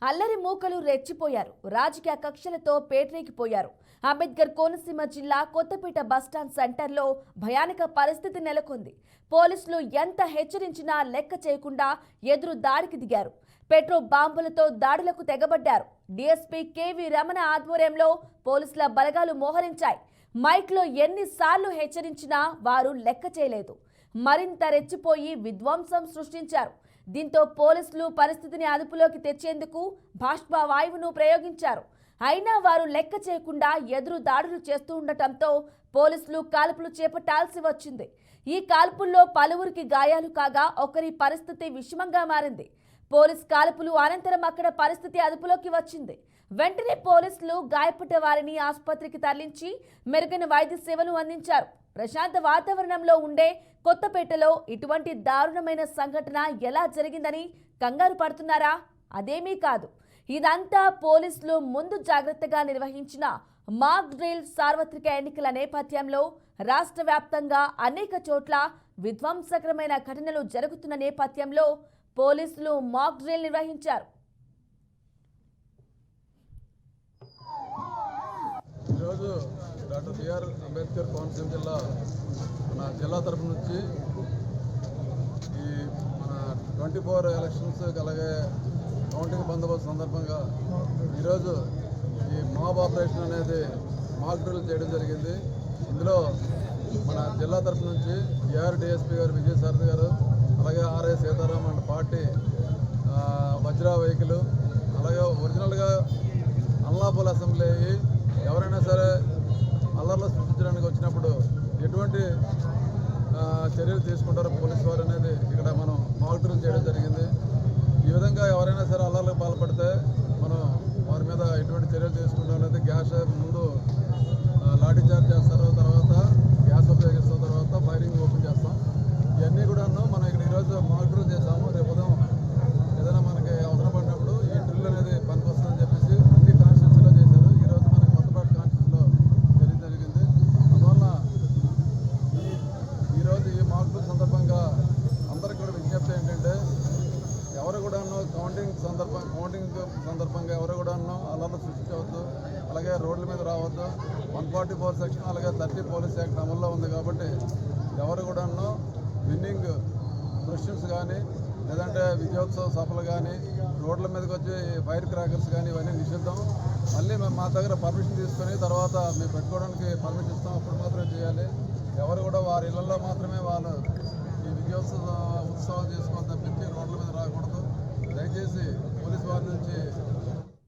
అల్లరి మూకలు రెచ్చిపోయారు. రాజకీయ కక్షలతో పేటరేగిపోయారు. అంబేద్కర్ కోనసీమ జిల్లా కొత్తపేట బస్టాండ్ సెంటర్లో భయానక పరిస్థితి నెలకొంది. పోలీసులు ఎంత హెచ్చరించినా లెక్క చేయకుండా ఎదురు దాడికి దిగారు. పెట్రోల్ బాంబులతో దాడులకు తెగబడ్డారు. డీఎస్పీ కేవీ రమణ ఆధ్వర్యంలో పోలీసుల బలగాలు మోహరించాయి. మైక్లో ఎన్నిసార్లు హెచ్చరించినా వారు లెక్క చేయలేదు. మరింత రెచ్చిపోయి విధ్వంసం సృష్టించారు. దీంతో పోలీసులు పరిస్థితిని అదుపులోకి తెచ్చేందుకు బాష్ప వాయువును ప్రయోగించారు. అయినా వారు లెక్క చేయకుండా ఎదురు దాడులు చేస్తూ ఉండటంతో పోలీసులు కాల్పులు చేపట్టాల్సి వచ్చింది. ఈ కాల్పుల్లో పలువురికి గాయాలు కాగా ఒకరి పరిస్థితి విషమంగా మారింది. పోలీస్ కాల్పులు అనంతరం అక్కడ పరిస్థితి అదుపులోకి వచ్చింది. వెంటనే పోలీసులు గాయపడ్డ వారిని ఆసుపత్రికి తరలించి మెరుగైన వైద్య సేవలు అందించారు. ప్రశాంత వాతావరణంలో ఉండే కొత్తపేటలో ఇటువంటి దారుణమైన సంఘటన ఎలా జరిగిందని కంగారు పడుతున్నారా? అదేమీ కాదు. ఇదంతా పోలీసులు ముందు జాగ్రత్తగా నిర్వహించిన మాక్ డ్రిల్. సార్వత్రిక ఎన్నికల నేపథ్యంలో రాష్ట్ర వ్యాప్తంగా అనేక చోట్ల విధ్వంసకరమైన ఘటనలు జరుగుతున్న నేపథ్యంలో పోలీసులు మాక్ డ్రిల్ నిర్వహించారు. ఈరోజు డాక్టర్ బిఆర్ అంబేద్కర్ కోనసీమ జిల్లా మన జిల్లా తరఫు నుంచి ఈ మన 24 ఎలక్షన్స్ అలాగే కౌంటింగ్ బందోబస్తు సందర్భంగా ఈరోజు ఈ మాబ్ ఆపరేషన్ అనేది మాక్ డ్రిల్ చేయడం జరిగింది. ఇందులో మన జిల్లా తరఫు నుంచి ఏఆర్ డిఎస్పీ గారు విజయసారథి గారు, అలాగే RI Sitaram and party Vajra vehicle, అలాగే ఒరిజినల్గా అల్లాపూల్ అసెంబ్లీ అయ్యి ఎవరైనా సరే అల్లర్లు సృష్టించడానికి వచ్చినప్పుడు ఎటువంటి చర్యలు తీసుకుంటారో పోలీసు వారు అనేది ఇక్కడ మనం మాక్ డ్రిల్ చేయడం జరిగింది. ఈ విధంగా ఎవరైనా సరే అల్లర్లకు పాల్పడితే మనం వారి మీద ఎటువంటి చర్యలు తీసుకుంటాం అనేది గ్యాస్ ముందు లాఠీ చార్జ్ చేస్తారు, తర్వాత గ్యాస్ ఉపయోగిస్తాం, తర్వాత ఫైరింగ్ ఓపెన్ చేస్తాం. ఇవన్నీ కూడా మనం ఇక్కడ ఈరోజు మాక్ డ్రిల్ చేసాము. రేపు ఉదయం ఏదైనా మనకి అవసరం పడినప్పుడు ఈ డ్రిల్ అనేది పనికొస్తుందని చెప్పేసి అన్ని కాన్స్టిట్యూన్సీలో చేశారు. ఈరోజు మనకి కొత్తపేట కాన్స్టిట్యూన్సీలో జరిగింది. అందువల్ల ఈరోజు ఈ మాక్ డ్రిల్ సందర్భంగా అందరికీ కూడా విజ్ఞప్తి ఏంటంటే ఎవరు కూడా కౌంటింగ్ సందర్భంగా ఎవరు కూడా అల్లర్లు సృష్టించవద్దు, అలాగే రోడ్ల మీద రావద్దు. 144 సెక్షన్ అలాగే 30 పోలీస్ యాక్ట్ అమల్లో ఉంది కాబట్టి ఎవరు కూడా విన్నింగ్ క్రిస్టియన్స్ కానీ లేదంటే విజయోత్సవ సభలు కానీ రోడ్ల మీదకి వచ్చి ఫైర్ క్రాకర్స్ కానీ ఇవన్నీ నిషిద్ధం. మళ్ళీ మేము మా దగ్గర పర్మిషన్ తీసుకొని తర్వాత మేము పెట్టుకోవడానికి పర్మిషన్ ఇస్తాం, అప్పుడు మాత్రమే చేయాలి. ఎవరు కూడా వారి ఇళ్లలో మాత్రమే వాళ్ళు ఈ విజయోత్సవాలు చేసుకోవాలి తప్పించి రోడ్ల మీద రాకూడదు. దయచేసి పోలీసు వారి నుంచి